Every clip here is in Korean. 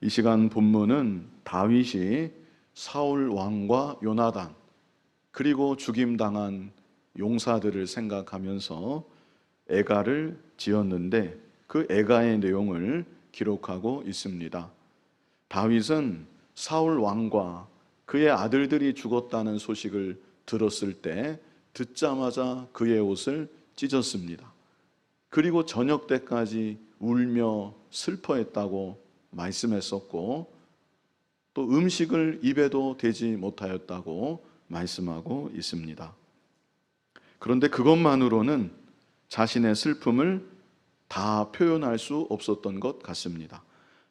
이 시간 본문은 다윗이 사울 왕과 요나단 그리고 죽임당한 용사들을 생각하면서 애가를 지었는데 그 애가의 내용을 기록하고 있습니다. 다윗은 사울 왕과 그의 아들들이 죽었다는 소식을 들었을 때 듣자마자 그의 옷을 찢었습니다. 그리고 저녁 때까지 울며 슬퍼했다고 말씀했었고, 또 음식을 입에도 대지 못하였다고 말씀하고 있습니다. 그런데 그것만으로는 자신의 슬픔을 다 표현할 수 없었던 것 같습니다.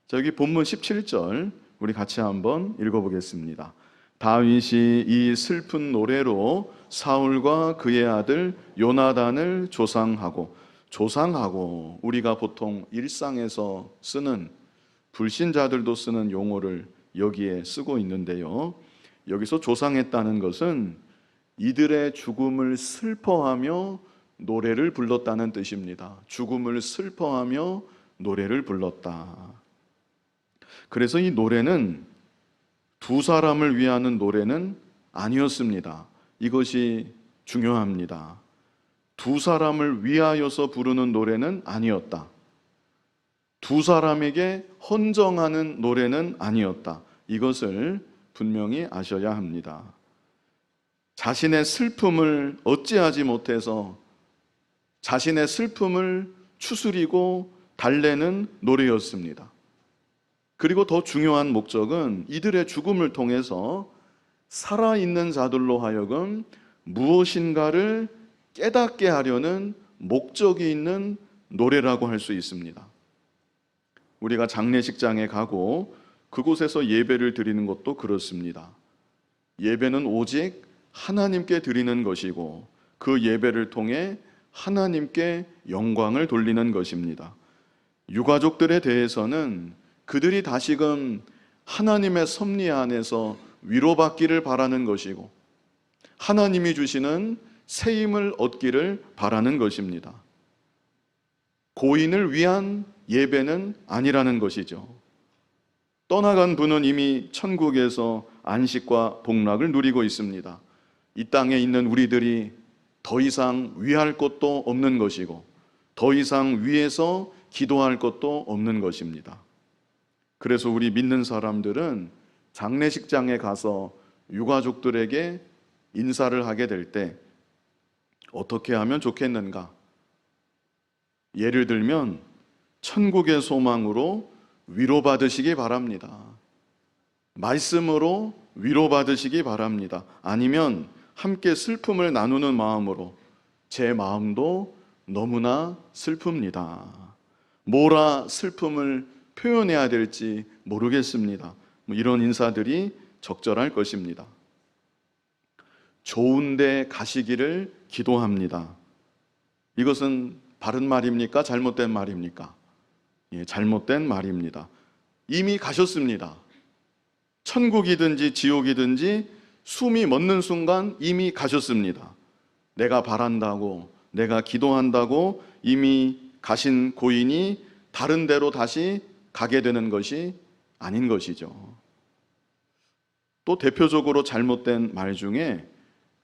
자, 여기 본문 17절 우리 같이 한번 읽어보겠습니다. 다윗이 이 슬픈 노래로 사울과 그의 아들 요나단을 조상하고 우리가 보통 일상에서 쓰는 불신자들도 쓰는 용어를 여기에 쓰고 있는데요. 여기서 조상했다는 것은 이들의 죽음을 슬퍼하며 노래를 불렀다는 뜻입니다. 죽음을 슬퍼하며 노래를 불렀다. 그래서 이 노래는 두 사람을 위하는 노래는 아니었습니다. 이것이 중요합니다. 두 사람을 위하여서 부르는 노래는 아니었다. 두 사람에게 헌정하는 노래는 아니었다. 이것을 분명히 아셔야 합니다. 자신의 슬픔을 어찌하지 못해서 자신의 슬픔을 추스리고 달래는 노래였습니다. 그리고 더 중요한 목적은 이들의 죽음을 통해서 살아있는 자들로 하여금 무엇인가를 깨닫게 하려는 목적이 있는 노래라고 할 수 있습니다. 우리가 장례식장에 가고 그곳에서 예배를 드리는 것도 그렇습니다. 예배는 오직 하나님께 드리는 것이고 그 예배를 통해 하나님께 영광을 돌리는 것입니다. 유가족들에 대해서는 그들이 다시금 하나님의 섭리 안에서 위로받기를 바라는 것이고 하나님이 주시는 새 힘을 얻기를 바라는 것입니다. 고인을 위한 예배는 아니라는 것이죠. 떠나간 분은 이미 천국에서 안식과 복락을 누리고 있습니다. 이 땅에 있는 우리들이 더 이상 위할 것도 없는 것이고 더 이상 위에서 기도할 것도 없는 것입니다. 그래서 우리 믿는 사람들은 장례식장에 가서 유가족들에게 인사를 하게 될 때 어떻게 하면 좋겠는가? 예를 들면 천국의 소망으로 위로받으시기 바랍니다. 말씀으로 위로받으시기 바랍니다. 아니면 함께 슬픔을 나누는 마음으로 제 마음도 너무나 슬픕니다. 뭐라 슬픔을 표현해야 될지 모르겠습니다. 이런 인사들이 적절할 것입니다. 좋은 데 가시기를 기도합니다. 이것은 바른 말입니까? 잘못된 말입니까? 예, 잘못된 말입니다. 이미 가셨습니다. 천국이든지 지옥이든지 숨이 멎는 순간 이미 가셨습니다. 내가 바란다고, 내가 기도한다고 이미 가신 고인이 다른 데로 다시 가게 되는 것이 아닌 것이죠. 또 대표적으로 잘못된 말 중에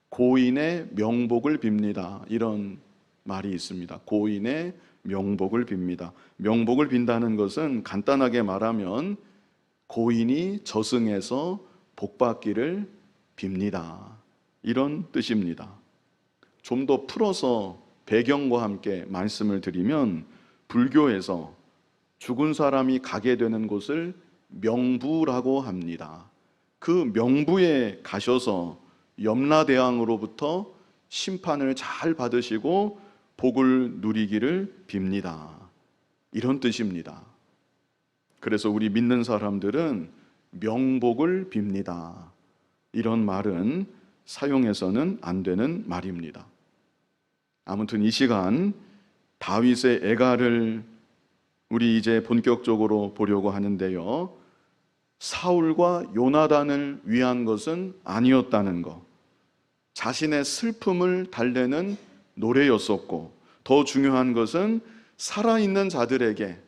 고인의 명복을 빕니다. 이런 말이 있습니다. 고인의 명복을 빕니다. 명복을 빈다는 것은 간단하게 말하면 고인이 저승에서 복받기를 빕니다. 이런 뜻입니다. 좀 더 풀어서 배경과 함께 말씀을 드리면 불교에서 죽은 사람이 가게 되는 곳을 명부라고 합니다. 그 명부에 가셔서 염라대왕으로부터 심판을 잘 받으시고 복을 누리기를 빕니다. 이런 뜻입니다. 그래서 우리 믿는 사람들은 명복을 빕니다. 이런 말은 사용해서는 안 되는 말입니다. 아무튼 이 시간 다윗의 애가를 우리 이제 본격적으로 보려고 하는데요. 사울과 요나단을 위한 것은 아니었다는 것, 자신의 슬픔을 달래는 노래였었고 더 중요한 것은 살아있는 자들에게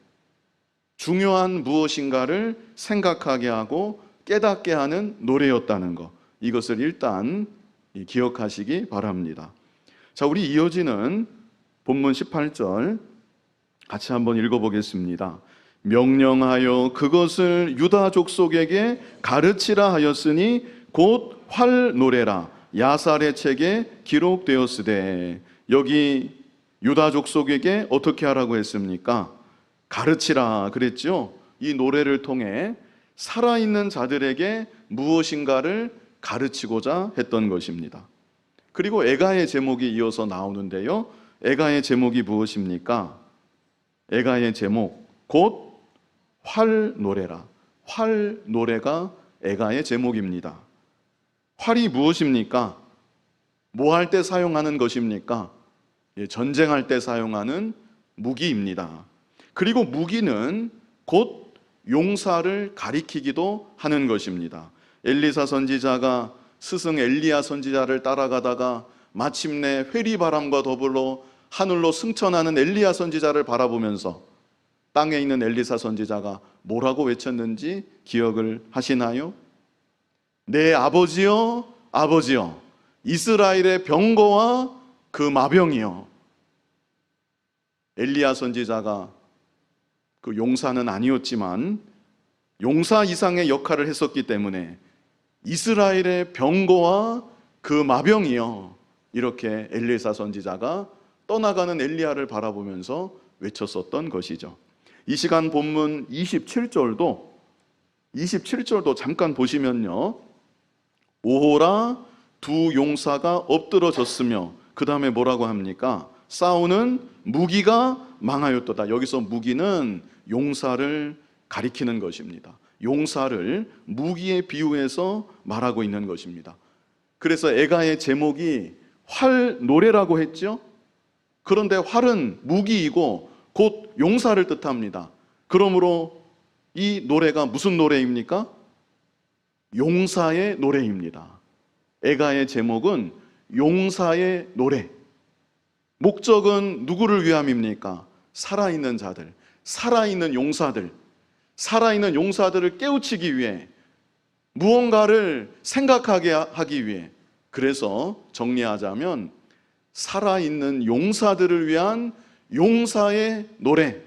중요한 무엇인가를 생각하게 하고 깨닫게 하는 노래였다는 것, 이것을 일단 기억하시기 바랍니다. 자, 우리 이어지는 본문 18절 같이 한번 읽어보겠습니다. 명령하여 그것을 유다 족속에게 가르치라 하였으니 곧 활노래라 야살의 책에 기록되었으되. 여기 유다 족속에게 어떻게 하라고 했습니까? 가르치라 그랬죠. 이 노래를 통해 살아있는 자들에게 무엇인가를 가르치고자 했던 것입니다. 그리고 애가의 제목이 이어서 나오는데요, 애가의 제목이 무엇입니까? 애가의 제목 곧 활노래라. 활노래가 애가의 제목입니다. 활이 무엇입니까? 뭐 할 때 사용하는 것입니까? 전쟁할 때 사용하는 무기입니다. 그리고 무기는 곧 용사를 가리키기도 하는 것입니다. 엘리사 선지자가 스승 엘리야 선지자를 따라가다가 마침내 회리바람과 더불어 하늘로 승천하는 엘리야 선지자를 바라보면서 땅에 있는 엘리사 선지자가 뭐라고 외쳤는지 기억을 하시나요? 내 아버지여, 아버지여, 이스라엘의 병거와 그 마병이여. 엘리야 선지자가 그 용사는 아니었지만 용사 이상의 역할을 했었기 때문에 이스라엘의 병거와 그 마병이여, 이렇게 엘리사 선지자가 떠나가는 엘리야를 바라보면서 외쳤었던 것이죠. 이 시간 본문 27절도 잠깐 보시면요, 오호라 두 용사가 엎드러졌으며, 그 다음에 뭐라고 합니까? 싸우는 무기가 망하였도다. 여기서 무기는 용사를 가리키는 것입니다. 용사를 무기에 비유해서 말하고 있는 것입니다. 그래서 애가의 제목이 활노래라고 했죠. 그런데 활은 무기이고 곧 용사를 뜻합니다. 그러므로 이 노래가 무슨 노래입니까? 용사의 노래입니다. 애가의 제목은 용사의 노래. 목적은 누구를 위함입니까? 살아있는 자들, 살아있는 용사들, 살아있는 용사들을 깨우치기 위해, 무언가를 생각하게 하기 위해. 그래서 정리하자면 살아있는 용사들을 위한 용사의 노래,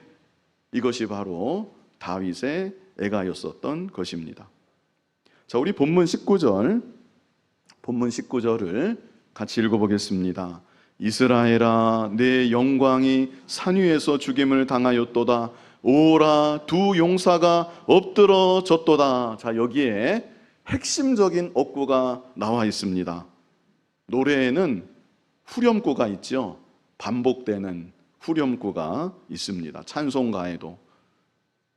이것이 바로 다윗의 애가였었던 것입니다. 자, 우리 본문 19절을 같이 읽어보겠습니다. 이스라엘아, 내 영광이 산 위에서 죽임을 당하였도다. 오라, 두 용사가 엎드러졌도다. 자, 여기에 핵심적인 어구가 나와 있습니다. 노래에는 후렴구가 있죠. 반복되는 후렴구가 있습니다. 찬송가에도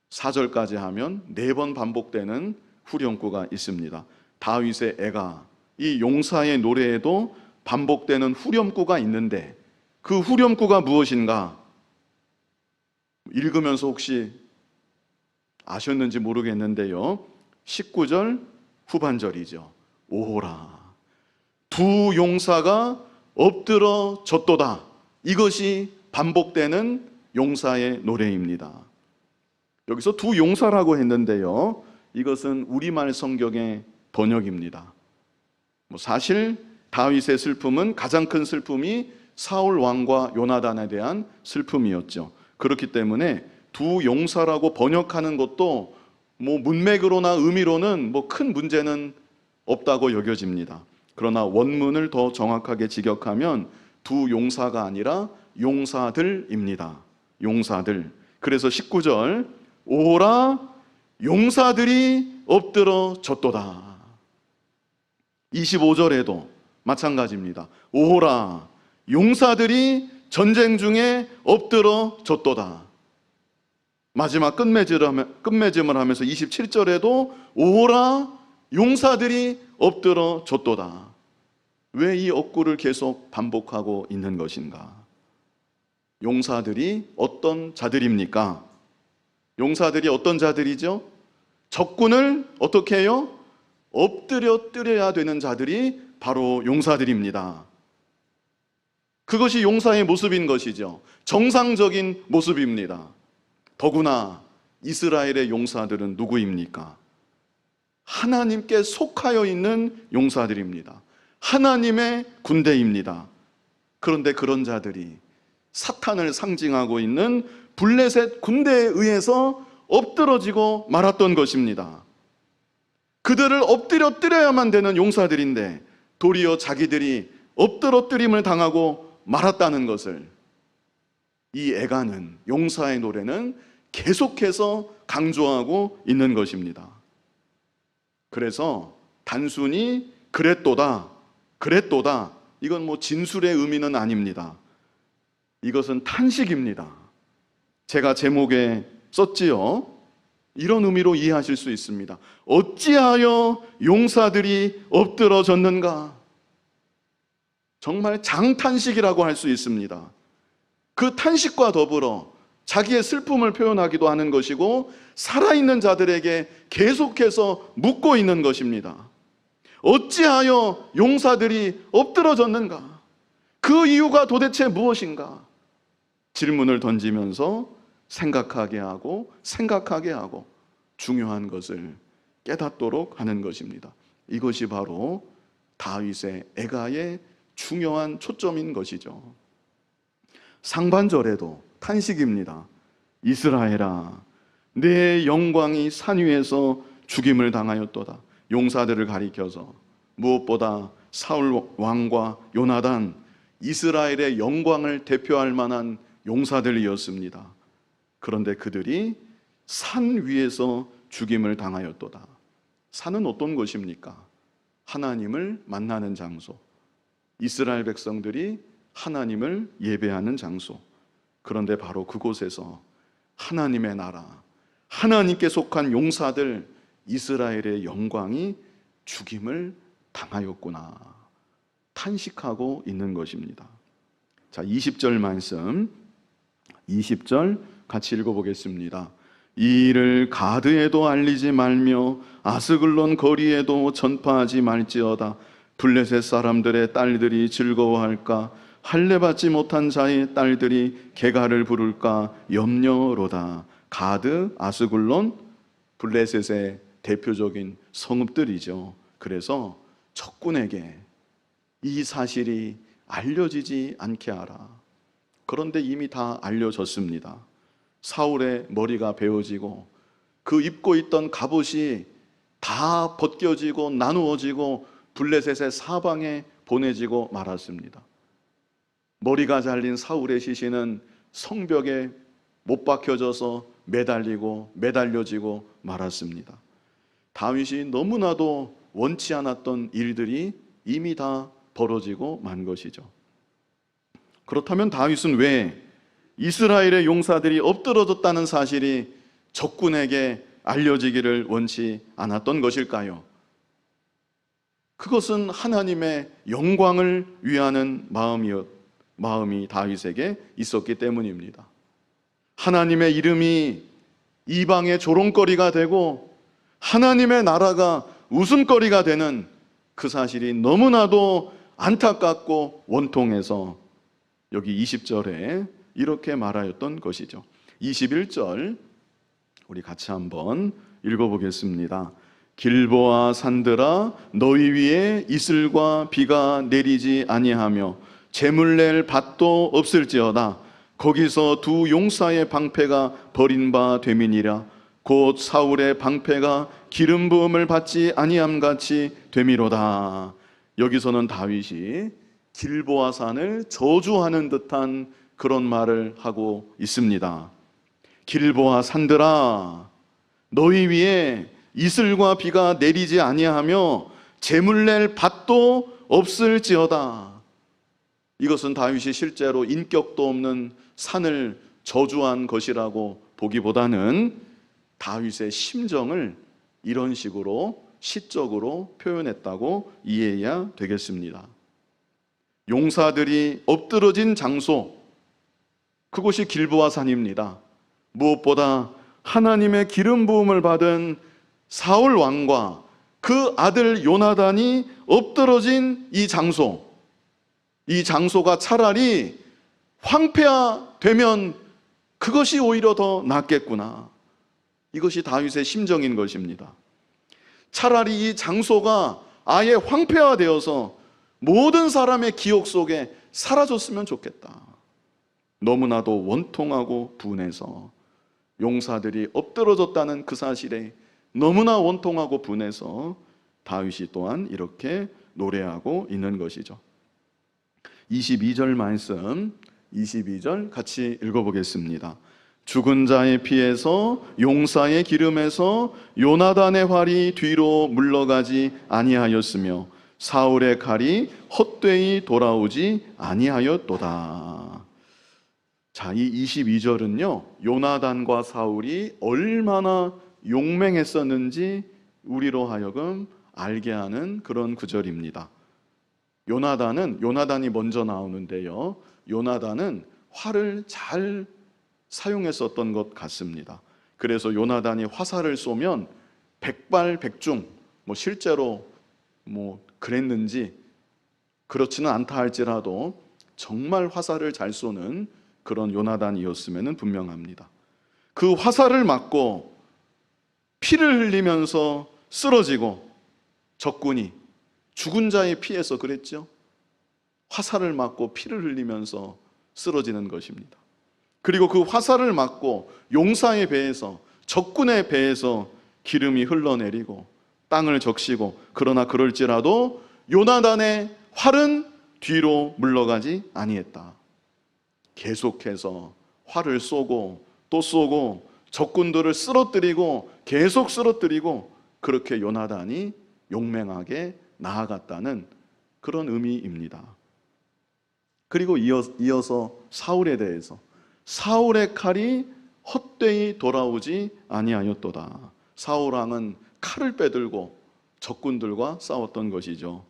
4절까지 하면 4번 반복되는 후렴구가 있습니다. 다윗의 애가, 이 용사의 노래에도 반복되는 후렴구가 있는데 그 후렴구가 무엇인가? 읽으면서 혹시 아셨는지 모르겠는데요, 19절 후반절이죠. 오호라, 두 용사가 엎드러졌도다. 이것이 반복되는 용사의 노래입니다. 여기서 두 용사라고 했는데요, 이것은 우리말 성경의 번역입니다. 사실 다윗의 슬픔은, 가장 큰 슬픔이 사울 왕과 요나단에 대한 슬픔이었죠. 그렇기 때문에 두 용사라고 번역하는 것도 문맥으로나 의미로는 큰 문제는 없다고 여겨집니다. 그러나 원문을 더 정확하게 직역하면 두 용사가 아니라 용사들입니다. 용사들. 그래서 19절, 오라, 용사들이 엎드러졌도다. 25절에도 마찬가지입니다. 오라, 용사들이 전쟁 중에 엎드러졌도다. 마지막 끝맺음을 하면서 27절에도 오라, 용사들이 엎드러졌도다. 왜 이 어구를 계속 반복하고 있는 것인가? 용사들이 어떤 자들입니까? 용사들이 어떤 자들이죠? 적군을 어떻게 해요? 엎드려야 되는 자들이 바로 용사들입니다. 그것이 용사의 모습인 것이죠. 정상적인 모습입니다. 더구나 이스라엘의 용사들은 누구입니까? 하나님께 속하여 있는 용사들입니다. 하나님의 군대입니다. 그런데 그런 자들이 사탄을 상징하고 있는 블레셋 군대에 의해서 엎드러지고 말았던 것입니다. 그들을 엎드려야만 되는 용사들인데 도리어 자기들이 엎드러뜨림을 당하고 말았다는 것을 이 애가는, 용사의 노래는 계속해서 강조하고 있는 것입니다. 그래서 단순히 그랬도다 이건 뭐 진술의 의미는 아닙니다. 이것은 탄식입니다. 제가 제목에 썼지요. 이런 의미로 이해하실 수 있습니다. 어찌하여 용사들이 엎드러졌는가? 정말 장탄식이라고 할 수 있습니다. 그 탄식과 더불어 자기의 슬픔을 표현하기도 하는 것이고 살아있는 자들에게 계속해서 묻고 있는 것입니다. 어찌하여 용사들이 엎드러졌는가? 그 이유가 도대체 무엇인가? 질문을 던지면서 생각하게 하고 중요한 것을 깨닫도록 하는 것입니다. 이것이 바로 다윗의 애가의 중요한 초점인 것이죠. 상반절에도 탄식입니다. 이스라엘아, 내 영광이 산 위에서 죽임을 당하였도다. 용사들을 가리켜서 무엇보다 사울 왕과 요나단, 이스라엘의 영광을 대표할 만한 용사들이었습니다. 그런데 그들이 산 위에서 죽임을 당하였도다. 산은 어떤 곳입니까? 하나님을 만나는 장소. 이스라엘 백성들이 하나님을 예배하는 장소. 그런데 바로 그곳에서 하나님의 나라, 하나님께 속한 용사들, 이스라엘의 영광이 죽임을 당하였구나 탄식하고 있는 것입니다. 자, 20절 말씀, 20절 같이 읽어보겠습니다. 이 일을 가드에도 알리지 말며 아스글론 거리에도 전파하지 말지어다. 블레셋 사람들의 딸들이 즐거워할까? 할례받지 못한 자의 딸들이 개가를 부를까 염려로다. 가드, 아스글론, 블레셋의 대표적인 성읍들이죠. 그래서 적군에게 이 사실이 알려지지 않게 하라. 그런데 이미 다 알려졌습니다. 사울의 머리가 베어지고 그 입고 있던 갑옷이 다 벗겨지고 나누어지고 블레셋의 사방에 보내지고 말았습니다. 머리가 잘린 사울의 시신은 성벽에 못 박혀져서 매달려지고 말았습니다. 다윗이 너무나도 원치 않았던 일들이 이미 다 벌어지고 만 것이죠. 그렇다면 다윗은 왜 이스라엘의 용사들이 엎드러졌다는 사실이 적군에게 알려지기를 원치 않았던 것일까요? 그것은 하나님의 영광을 위하는 마음이 다윗에게 있었기 때문입니다. 하나님의 이름이 이방의 조롱거리가 되고 하나님의 나라가 웃음거리가 되는 그 사실이 너무나도 안타깝고 원통해서 여기 20절에 이렇게 말하였던 것이죠. 21절 우리 같이 한번 읽어보겠습니다. 길보아 산들아, 너희 위에 이슬과 비가 내리지 아니하며 재물 낼 밭도 없을지어다. 거기서 두 용사의 방패가 버린 바 됨이니라. 곧 사울의 방패가 기름 부음을 받지 아니함같이 됨이로다. 여기서는 다윗이 길보아 산을 저주하는 듯한 그런 말을 하고 있습니다. 길보아 산들아, 너희 위에 이슬과 비가 내리지 아니하며 재물 낼 밭도 없을지어다. 이것은 다윗이 실제로 인격도 없는 산을 저주한 것이라고 보기보다는 다윗의 심정을 이런 식으로 시적으로 표현했다고 이해해야 되겠습니다. 용사들이 엎드러진 장소, 그곳이 길보아 산입니다. 무엇보다 하나님의 기름 부음을 받은 사울 왕과 그 아들 요나단이 엎드러진 이 장소가 차라리 황폐화되면 그것이 오히려 더 낫겠구나. 이것이 다윗의 심정인 것입니다. 차라리 이 장소가 아예 황폐화되어서 모든 사람의 기억 속에 사라졌으면 좋겠다. 너무나도 원통하고 분해서, 용사들이 엎드러졌다는 그 사실에 너무나 원통하고 분해서 다윗이 또한 이렇게 노래하고 있는 것이죠. 22절 말씀, 22절 같이 읽어보겠습니다. 죽은 자의 피에서, 용사의 기름에서 요나단의 활이 뒤로 물러가지 아니하였으며 사울의 칼이 헛되이 돌아오지 아니하였도다. 자, 이 22절은요, 요나단과 사울이 얼마나 용맹했었는지 우리로 하여금 알게 하는 그런 구절입니다. 요나단이 먼저 나오는데요, 요나단은 활을 잘 사용했었던 것 같습니다. 그래서 요나단이 화살을 쏘면 백발백중, 실제로 그랬는지 그렇지는 않다 할지라도 정말 화살을 잘 쏘는 그런 요나단이었으면 분명합니다. 그 화살을 맞고 피를 흘리면서 쓰러지고, 적군이 죽은 자의 피에서 그랬죠. 화살을 맞고 피를 흘리면서 쓰러지는 것입니다. 그리고 그 화살을 맞고 용사의 배에서, 적군의 배에서 기름이 흘러내리고 땅을 적시고, 그러나 그럴지라도 요나단의 활은 뒤로 물러가지 아니했다. 계속해서 활을 쏘고 또 쏘고 적군들을 쓰러뜨리고 계속 쓰러뜨리고, 그렇게 요나단이 용맹하게 나아갔다는 그런 의미입니다. 그리고 이어서 사울에 대해서, 사울의 칼이 헛되이 돌아오지 아니하였도다. 사울 왕은 칼을 빼들고 적군들과 싸웠던 것이죠.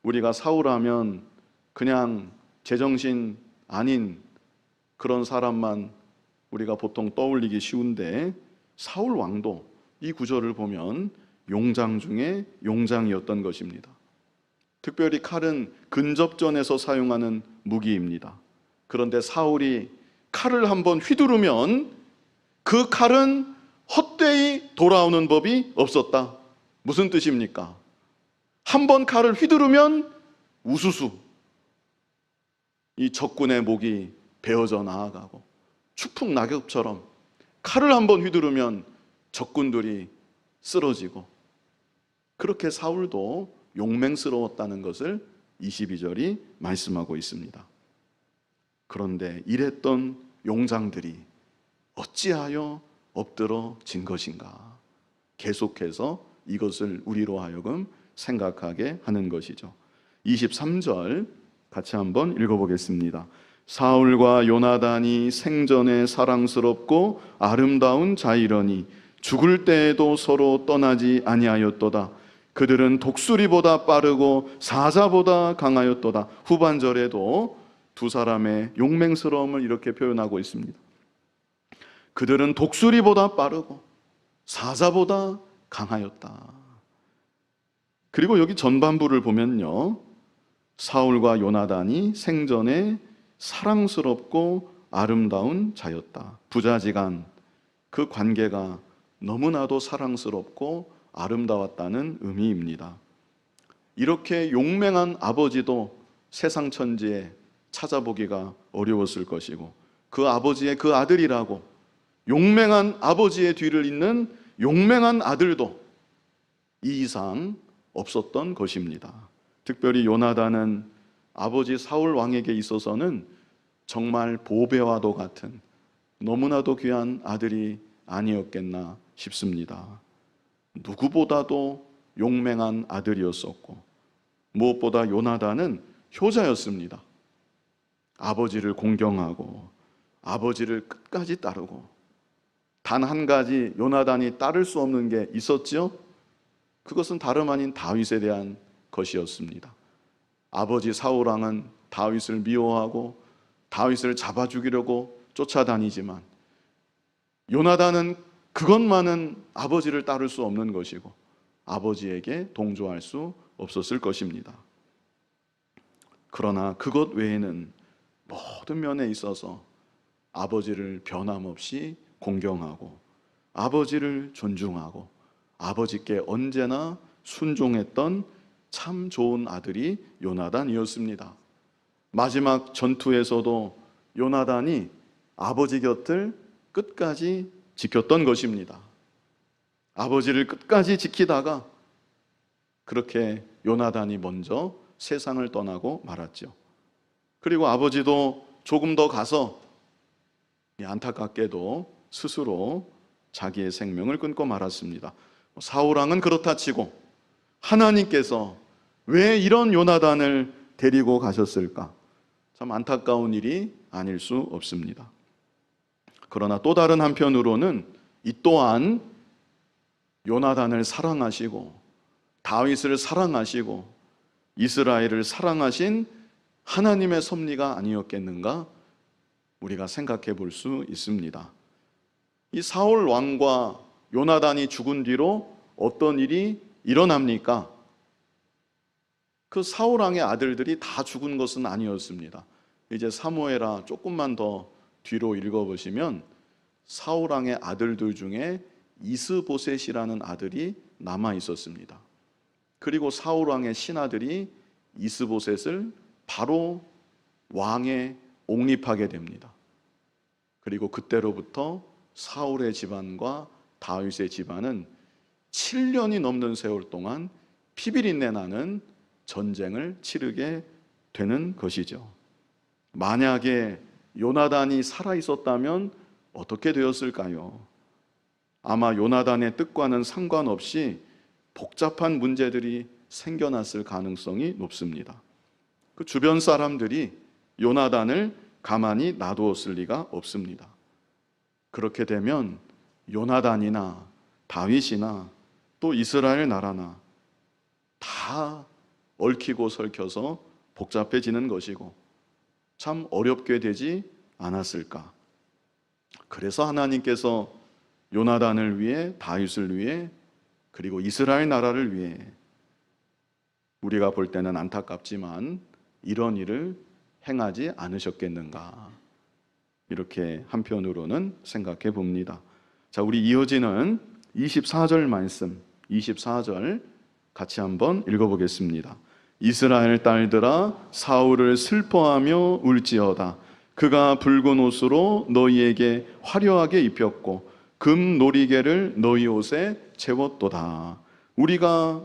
우리가 사울하면 그냥 제정신 아닌 그런 사람만 우리가 보통 떠올리기 쉬운데, 사울 왕도 이 구절을 보면 용장 중에 용장이었던 것입니다. 특별히 칼은 근접전에서 사용하는 무기입니다. 그런데 사울이 칼을 한번 휘두르면 그 칼은 헛되이 돌아오는 법이 없었다. 무슨 뜻입니까? 한번 칼을 휘두르면 우수수 이 적군의 목이 베어져 나아가고, 추풍 낙엽처럼 칼을 한번 휘두르면 적군들이 쓰러지고, 그렇게 사울도 용맹스러웠다는 것을 22절이 말씀하고 있습니다. 그런데 이랬던 용장들이 어찌하여 엎드러진 것인가? 계속해서 이것을 우리로 하여금 생각하게 하는 것이죠. 23절 같이 한번 읽어보겠습니다. 사울과 요나단이 생전에 사랑스럽고 아름다운 자이러니 죽을 때에도 서로 떠나지 아니하였도다. 그들은 독수리보다 빠르고 사자보다 강하였도다. 후반절에도 두 사람의 용맹스러움을 이렇게 표현하고 있습니다. 그들은 독수리보다 빠르고 사자보다 강하였다. 그리고 여기 전반부를 보면요, 사울과 요나단이 생전에 사랑스럽고 아름다운 자였다. 부자지간 그 관계가 너무나도 사랑스럽고 아름다웠다는 의미입니다. 이렇게 용맹한 아버지도 세상 천지에 찾아보기가 어려웠을 것이고, 그 아버지의 그 아들이라고 용맹한 아버지의 뒤를 잇는 용맹한 아들도 이 이상 없었던 것입니다. 특별히 요나단은 아버지 사울 왕에게 있어서는 정말 보배와도 같은 너무나도 귀한 아들이 아니었겠나 싶습니다. 누구보다도 용맹한 아들이었었고, 무엇보다 요나단은 효자였습니다. 아버지를 공경하고 아버지를 끝까지 따르고, 단 한 가지 요나단이 따를 수 없는 게 있었죠. 그것은 다름 아닌 다윗에 대한 것이었습니다. 아버지 사울 왕은 다윗을 미워하고 다윗을 잡아 죽이려고 쫓아다니지만, 요나단은 그것만은 아버지를 따를 수 없는 것이고 아버지에게 동조할 수 없었을 것입니다. 그러나 그것 외에는 모든 면에 있어서 아버지를 변함없이 공경하고 아버지를 존중하고 아버지께 언제나 순종했던 참 좋은 아들이 요나단이었습니다. 마지막 전투에서도 요나단이 아버지 곁을 끝까지 지켰던 것입니다. 아버지를 끝까지 지키다가 그렇게 요나단이 먼저 세상을 떠나고 말았죠. 그리고 아버지도 조금 더 가서 안타깝게도 스스로 자기의 생명을 끊고 말았습니다. 사울왕은 그렇다 치고 하나님께서 왜 이런 요나단을 데리고 가셨을까? 참 안타까운 일이 아닐 수 없습니다. 그러나 또 다른 한편으로는 이 또한 요나단을 사랑하시고 다윗을 사랑하시고 이스라엘을 사랑하신 하나님의 섭리가 아니었겠는가? 우리가 생각해 볼 수 있습니다. 이 사울 왕과 요나단이 죽은 뒤로 어떤 일이 일어납니까? 그 사울 왕의 아들들이 다 죽은 것은 아니었습니다. 이제 사무엘하 조금만 더 뒤로 읽어보시면 사울 왕의 아들들 중에 이스보셋이라는 아들이 남아 있었습니다. 그리고 사울 왕의 신하들이 이스보셋을 바로 왕에 옹립하게 됩니다. 그리고 그때로부터 사울의 집안과 다윗의 집안은 7년이 넘는 세월 동안 피비린내 나는 전쟁을 치르게 되는 것이죠. 만약에 요나단이 살아 있었다면 어떻게 되었을까요? 아마 요나단의 뜻과는 상관없이 복잡한 문제들이 생겨났을 가능성이 높습니다. 그 주변 사람들이 요나단을 가만히 놔두었을 리가 없습니다. 그렇게 되면 요나단이나 다윗이나 또 이스라엘 나라나 다 얽히고 설켜서 복잡해지는 것이고 참 어렵게 되지 않았을까? 그래서 하나님께서 요나단을 위해, 다윗을 위해, 그리고 이스라엘 나라를 위해, 우리가 볼 때는 안타깝지만 이런 일을 행하지 않으셨겠는가? 이렇게 한편으로는 생각해 봅니다. 자, 우리 이어지는 24절 말씀, 24절 같이 한번 읽어보겠습니다. 이스라엘 딸들아, 사울을 슬퍼하며 울지어다. 그가 붉은 옷으로 너희에게 화려하게 입혔고 금 놀이개를 너희 옷에 채웠도다. 우리가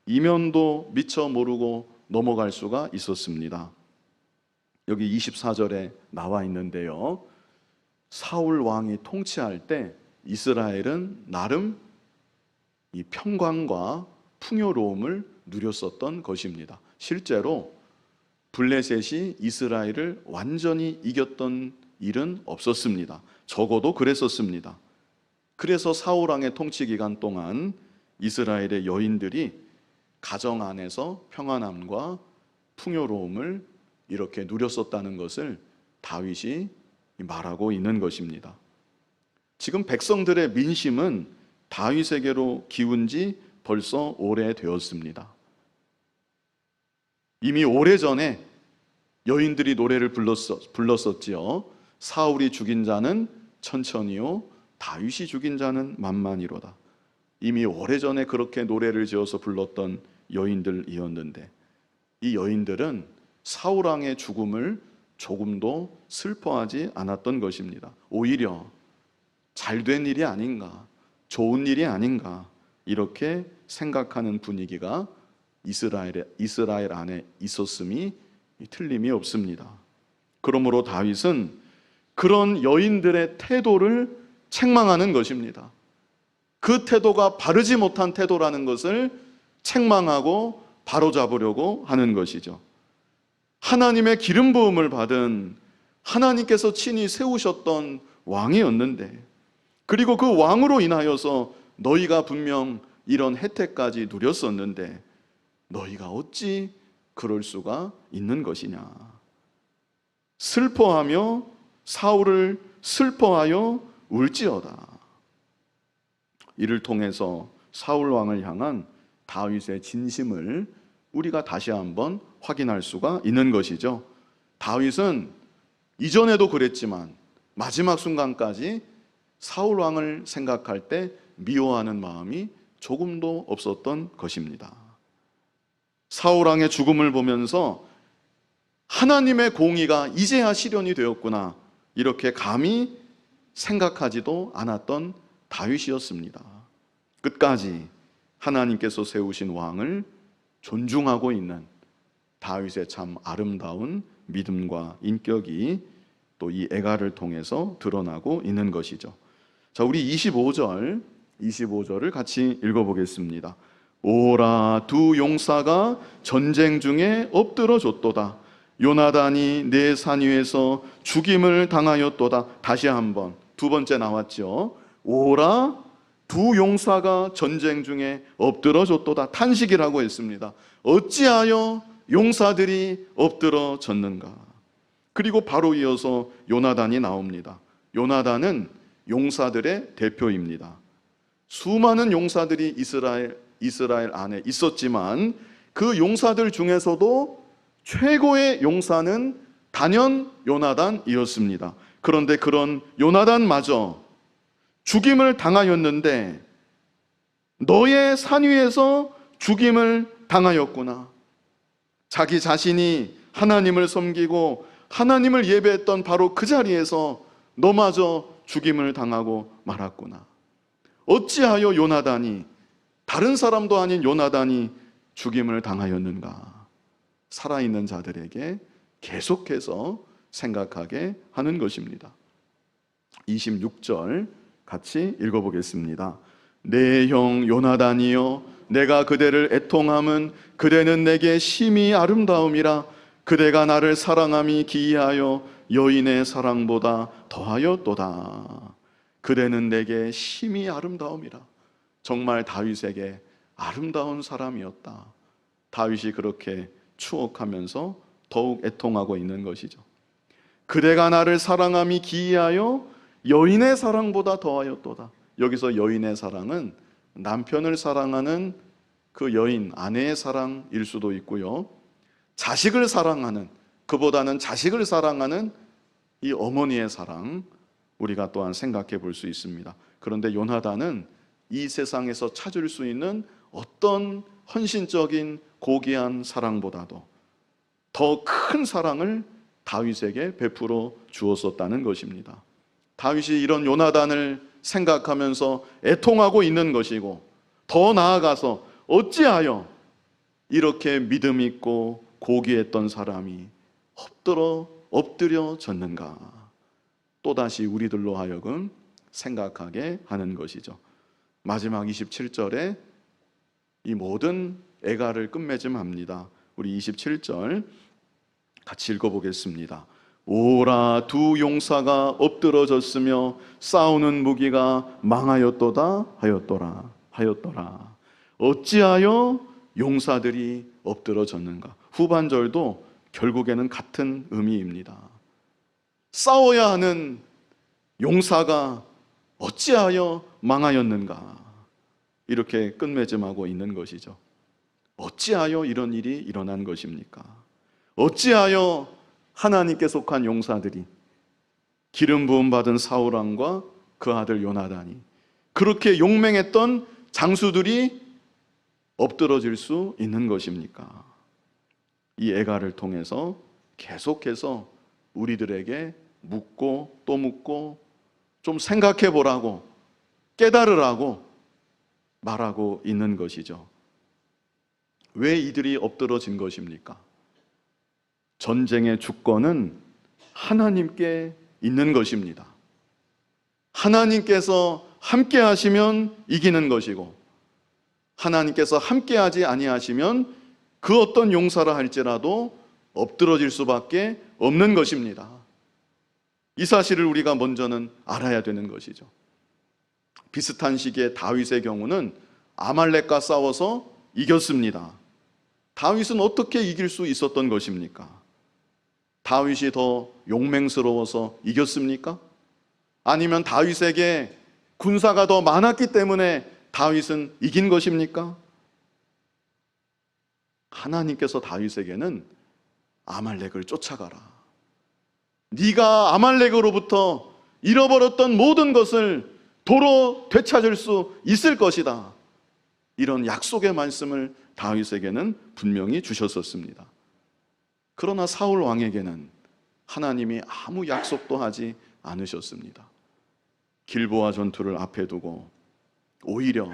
이면도 미처 모르고 넘어갈 수가 있었습니다. 여기 24절에 나와 있는데요, 사울 왕이 통치할 때 이스라엘은 나름 이 평강과 풍요로움을 누렸었던 것입니다. 실제로 블레셋이 이스라엘을 완전히 이겼던 일은 없었습니다. 적어도 그랬었습니다. 그래서 사울 왕의 통치 기간 동안 이스라엘의 여인들이 가정 안에서 평안함과 풍요로움을 이렇게 누렸었다는 것을 다윗이 말하고 있는 것입니다. 지금 백성들의 민심은 다윗에게로 기운 지 벌써 오래되었습니다. 이미 오래전에 여인들이 노래를 불렀었지요. 사울이 죽인 자는 천천히요, 다윗이 죽인 자는 만만히로다. 이미 오래전에 그렇게 노래를 지어서 불렀던 여인들이었는데 이 여인들은 사울 왕의 죽음을 조금도 슬퍼하지 않았던 것입니다. 오히려 잘된 일이 아닌가, 좋은 일이 아닌가 이렇게 생각하는 분위기가 이스라엘 안에 있었음이 틀림이 없습니다. 그러므로 다윗은 그런 여인들의 태도를 책망하는 것입니다. 그 태도가 바르지 못한 태도라는 것을 책망하고 바로잡으려고 하는 것이죠. 하나님의 기름 부음을 받은 하나님께서 친히 세우셨던 왕이었는데, 그리고 그 왕으로 인하여서 너희가 분명 이런 혜택까지 누렸었는데 너희가 어찌 그럴 수가 있는 것이냐. 슬퍼하며 사울을 슬퍼하여 울지어다. 이를 통해서 사울 왕을 향한 다윗의 진심을 우리가 다시 한번 확인할 수가 있는 것이죠. 다윗은 이전에도 그랬지만 마지막 순간까지 사울 왕을 생각할 때 미워하는 마음이 조금도 없었던 것입니다. 사울 왕의 죽음을 보면서 하나님의 공의가 이제야 실현이 되었구나, 이렇게 감히 생각하지도 않았던 다윗이었습니다. 끝까지 하나님께서 세우신 왕을 존중하고 있는 다윗의 참 아름다운 믿음과 인격이 또 이 애가를 통해서 드러나고 있는 것이죠. 자, 우리 25절을 같이 읽어보겠습니다. 오라, 두 용사가 전쟁 중에 엎드러졌도다. 요나단이 내 산 위에서 죽임을 당하였도다. 다시 한번, 두 번째 나왔죠. 오라, 두 용사가 전쟁 중에 엎드러졌도다. 탄식이라고 했습니다. 어찌하여 용사들이 엎드러졌는가? 그리고 바로 이어서 요나단이 나옵니다. 요나단은 용사들의 대표입니다. 수많은 용사들이 이스라엘 안에 있었지만 그 용사들 중에서도 최고의 용사는 단연 요나단이었습니다. 그런데 그런 요나단마저 죽임을 당하였는데, 너의 산 위에서 죽임을 당하였구나. 자기 자신이 하나님을 섬기고 하나님을 예배했던 바로 그 자리에서 너마저 죽임을 당하고 말았구나. 어찌하여 요나단이, 다른 사람도 아닌 요나단이 죽임을 당하였는가? 살아있는 자들에게 계속해서 생각하게 하는 것입니다. 26절 같이 읽어보겠습니다. 내 형 요나단이여, 내가 그대를 애통함은 그대는 내게 심히 아름다움이라. 그대가 나를 사랑함이 기이하여 여인의 사랑보다 더하였도다. 그대는 내게 심히 아름다움이라. 정말 다윗에게 아름다운 사람이었다. 다윗이 그렇게 추억하면서 더욱 애통하고 있는 것이죠. 그대가 나를 사랑함이 기이하여 여인의 사랑보다 더하였도다. 여기서 여인의 사랑은 남편을 사랑하는 그 여인, 아내의 사랑일 수도 있고요, 자식을 사랑하는, 그보다는 자식을 사랑하는 이 어머니의 사랑, 우리가 또한 생각해 볼 수 있습니다. 그런데 요나단은 이 세상에서 찾을 수 있는 어떤 헌신적인 고귀한 사랑보다도 더 큰 사랑을 다윗에게 베풀어 주었었다는 것입니다. 다윗이 이런 요나단을 생각하면서 애통하고 있는 것이고, 더 나아가서 어찌하여 이렇게 믿음 있고 고귀했던 사람이 엎드려졌는가? 또다시 우리들로 하여금 생각하게 하는 것이죠. 마지막 27절에 이 모든 애가를 끝맺음합니다. 우리 27절 같이 읽어보겠습니다. 오라, 두 용사가 엎드러졌으며 싸우는 무기가 망하였도다 하였더라. 어찌하여 용사들이 엎드러졌는가? 후반절도 결국에는 같은 의미입니다. 싸워야 하는 용사가 어찌하여 망하였는가? 이렇게 끝맺음하고 있는 것이죠. 어찌하여 이런 일이 일어난 것입니까? 어찌하여 하나님께 속한 용사들이, 기름 부음 받은 사울 왕과 그 아들 요나단이, 그렇게 용맹했던 장수들이 엎드러질 수 있는 것입니까? 이 애가를 통해서 계속해서 우리들에게 묻고 또 묻고 좀 생각해 보라고, 깨달으라고 말하고 있는 것이죠. 왜 이들이 엎드러진 것입니까? 전쟁의 주권은 하나님께 있는 것입니다. 하나님께서 함께 하시면 이기는 것이고, 하나님께서 함께 하지 아니하시면 그 어떤 용사라 할지라도 엎드러질 수밖에 없는 것입니다. 이 사실을 우리가 먼저는 알아야 되는 것이죠. 비슷한 시기에 다윗의 경우는 아말렉과 싸워서 이겼습니다. 다윗은 어떻게 이길 수 있었던 것입니까? 다윗이 더 용맹스러워서 이겼습니까? 아니면 다윗에게 군사가 더 많았기 때문에 다윗은 이긴 것입니까? 하나님께서 다윗에게는 아말렉을 쫓아가라, 네가 아말렉으로부터 잃어버렸던 모든 것을 도로 되찾을 수 있을 것이다. 이런 약속의 말씀을 다윗에게는 분명히 주셨었습니다. 그러나 사울 왕에게는 하나님이 아무 약속도 하지 않으셨습니다. 길보아 전투를 앞에 두고 오히려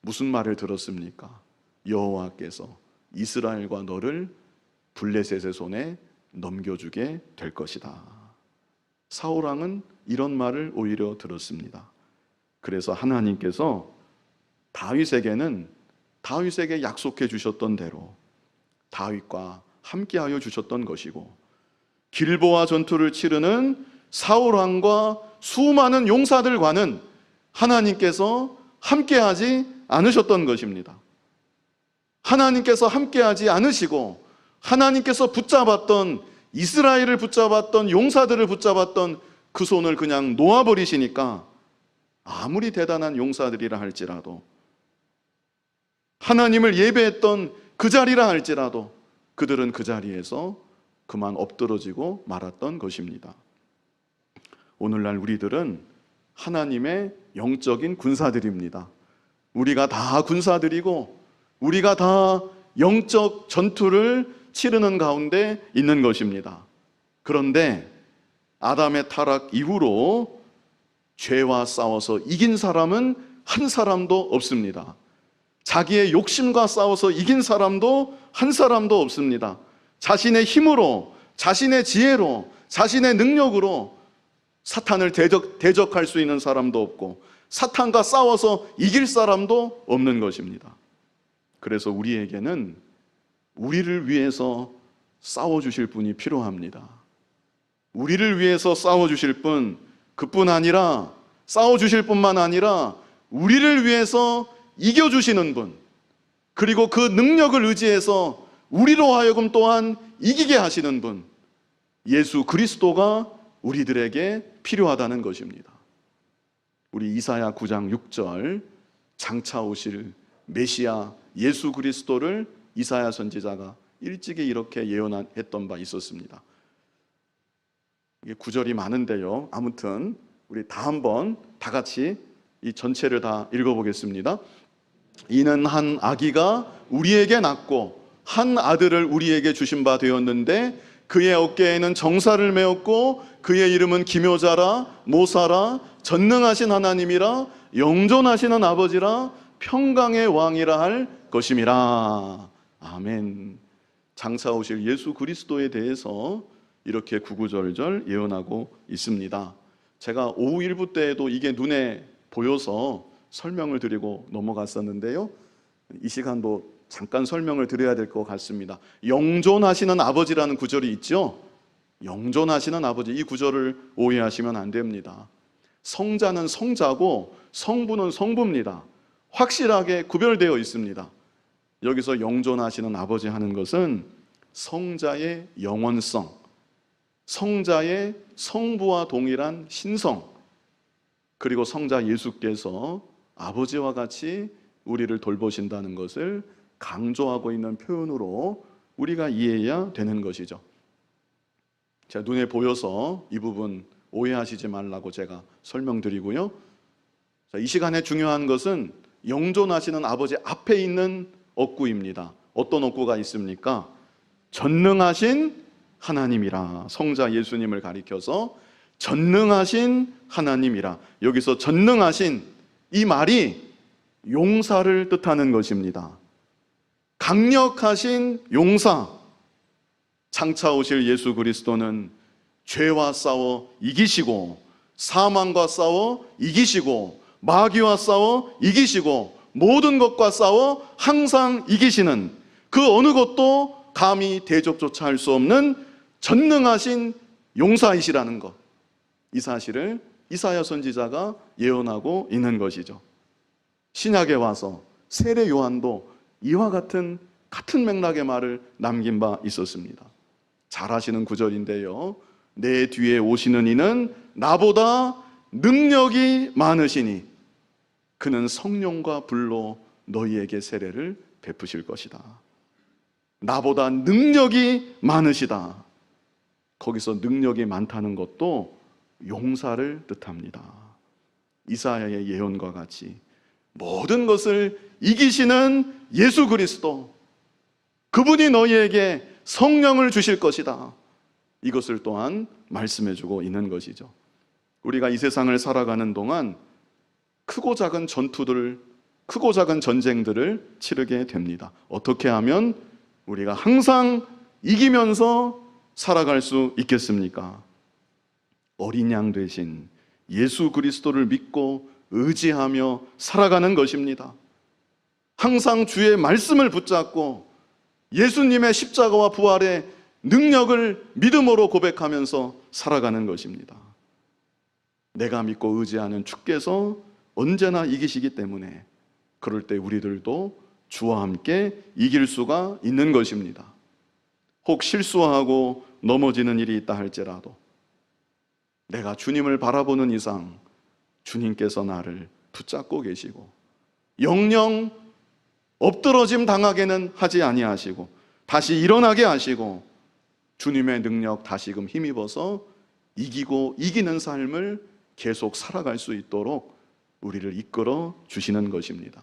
무슨 말을 들었습니까? 여호와께서 이스라엘과 너를 블레셋의 손에 넘겨주게 될 것이다. 사울 왕은 이런 말을 오히려 들었습니다. 그래서 하나님께서 다윗에게 약속해 주셨던 대로 다윗과 함께하여 주셨던 것이고, 길보아 전투를 치르는 사울 왕과 수많은 용사들과는 하나님께서 함께하지 않으셨던 것입니다. 하나님께서 함께하지 않으시고, 하나님께서 이스라엘을 붙잡았던 용사들을 붙잡았던 그 손을 그냥 놓아버리시니까 아무리 대단한 용사들이라 할지라도, 하나님을 예배했던 그 자리라 할지라도 그들은 그 자리에서 그만 엎드러지고 말았던 것입니다. 오늘날 우리들은 하나님의 영적인 군사들입니다. 우리가 다 군사들이고 우리가 다 영적 전투를 치르는 가운데 있는 것입니다. 그런데 아담의 타락 이후로 죄와 싸워서 이긴 사람은 한 사람도 없습니다. 자기의 욕심과 싸워서 이긴 사람도 한 사람도 없습니다. 자신의 힘으로, 자신의 지혜로, 자신의 능력으로 사탄을 대적할 수 있는 사람도 없고, 사탄과 싸워서 이길 사람도 없는 것입니다. 그래서 우리에게는 우리를 위해서 싸워주실 분이 필요합니다. 우리를 위해서 싸워주실 분, 그뿐 아니라, 싸워주실 뿐만 아니라 우리를 위해서 이겨주시는 분, 그리고 그 능력을 의지해서 우리로 하여금 또한 이기게 하시는 분, 예수 그리스도가 우리들에게 필요하다는 것입니다. 우리 이사야 9장 6절, 장차 오실 메시아 예수 그리스도를 이사야 선지자가 일찍이 이렇게 예언했던 바 있었습니다. 이게 구절이 많은데요, 아무튼 우리 다 한번 다 같이 이 전체를 다 읽어보겠습니다. 이는 한 아기가 우리에게 낳고 한 아들을 우리에게 주신 바 되었는데, 그의 어깨에는 정사를 메었고 그의 이름은 기묘자라, 모사라, 전능하신 하나님이라, 영존하시는 아버지라, 평강의 왕이라 할 것임이라. 아멘. 장차 오실 예수 그리스도에 대해서 이렇게 구구절절 예언하고 있습니다. 제가 오후 일부 때에도 이게 눈에 보여서 설명을 드리고 넘어갔었는데요, 이 시간도 잠깐 설명을 드려야 될 것 같습니다. 영존하시는 아버지라는 구절이 있죠. 영존하시는 아버지, 이 구절을 오해하시면 안 됩니다. 성자는 성자고 성부는 성부입니다. 확실하게 구별되어 있습니다. 여기서 영존하시는 아버지 하는 것은 성자의 영원성, 성자의 성부와 동일한 신성, 그리고 성자 예수께서 아버지와 같이 우리를 돌보신다는 것을 강조하고 있는 표현으로 우리가 이해해야 되는 것이죠. 제가 눈에 보여서 이 부분 오해하시지 말라고 제가 설명드리고요. 이 시간에 중요한 것은 영존하시는 아버지 앞에 있는 억구입니다. 어떤 억구가 있습니까? 전능하신 하나님이라. 성자 예수님을 가리켜서 전능하신 하나님이라. 여기서 전능하신, 이 말이 용사를 뜻하는 것입니다. 강력하신 용사. 장차 오실 예수 그리스도는 죄와 싸워 이기시고, 사망과 싸워 이기시고, 마귀와 싸워 이기시고, 모든 것과 싸워 항상 이기시는, 그 어느 것도 감히 대적조차 할 수 없는 전능하신 용사이시라는 것, 이 사실을 이사야 선지자가 예언하고 있는 것이죠. 신약에 와서 세례 요한도 이와 같은 맥락의 말을 남긴 바 있었습니다. 잘 아시는 구절인데요, 내 뒤에 오시는 이는 나보다 능력이 많으시니 그는 성령과 불로 너희에게 세례를 베푸실 것이다. 나보다 능력이 많으시다. 거기서 능력이 많다는 것도 용사를 뜻합니다. 이사야의 예언과 같이 모든 것을 이기시는 예수 그리스도, 그분이 너희에게 성령을 주실 것이다. 이것을 또한 말씀해주고 있는 것이죠. 우리가 이 세상을 살아가는 동안 크고 작은 전투들, 크고 작은 전쟁들을 치르게 됩니다. 어떻게 하면 우리가 항상 이기면서 살아갈 수 있겠습니까? 어린 양 되신 예수 그리스도를 믿고 의지하며 살아가는 것입니다. 항상 주의 말씀을 붙잡고 예수님의 십자가와 부활의 능력을 믿음으로 고백하면서 살아가는 것입니다. 내가 믿고 의지하는 주께서 언제나 이기시기 때문에 그럴 때 우리들도 주와 함께 이길 수가 있는 것입니다. 혹 실수하고 넘어지는 일이 있다 할지라도 내가 주님을 바라보는 이상 주님께서 나를 붙잡고 계시고 영영 엎드러짐 당하게는 하지 아니하시고 다시 일어나게 하시고 주님의 능력 다시금 힘입어서 이기고 이기는 삶을 계속 살아갈 수 있도록 우리를 이끌어 주시는 것입니다.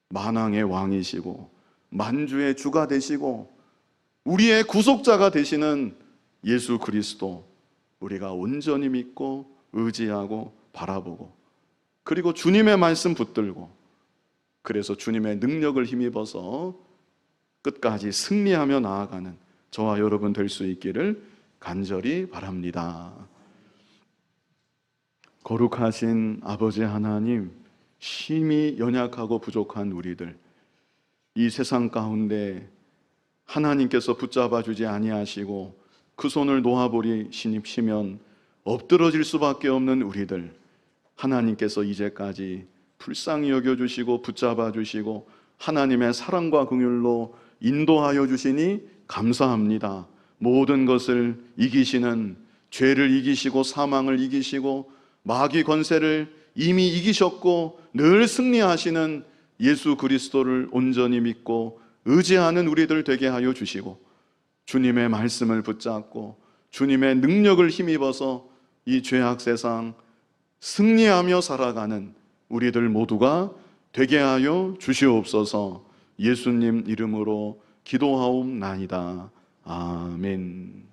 만왕의 왕이시고 만주의 주가 되시고 우리의 구속자가 되시는 예수 그리스도, 우리가 온전히 믿고 의지하고 바라보고 그리고 주님의 말씀 붙들고 그래서 주님의 능력을 힘입어서 끝까지 승리하며 나아가는 저와 여러분 될 수 있기를 간절히 바랍니다. 거룩하신 아버지 하나님, 심히 연약하고 부족한 우리들, 이 세상 가운데 하나님께서 붙잡아 주지 아니하시고 그 손을 놓아버리시면 엎드러질 수밖에 없는 우리들, 하나님께서 이제까지 불쌍히 여겨주시고 붙잡아 주시고 하나님의 사랑과 긍휼로 인도하여 주시니 감사합니다. 모든 것을 이기시는, 죄를 이기시고 사망을 이기시고 마귀 권세를 이미 이기셨고 늘 승리하시는 예수 그리스도를 온전히 믿고 의지하는 우리들 되게 하여 주시고 주님의 말씀을 붙잡고 주님의 능력을 힘입어서 이 죄악 세상 승리하며 살아가는 우리들 모두가 되게 하여 주시옵소서. 예수님 이름으로 기도하옵나이다. 아멘.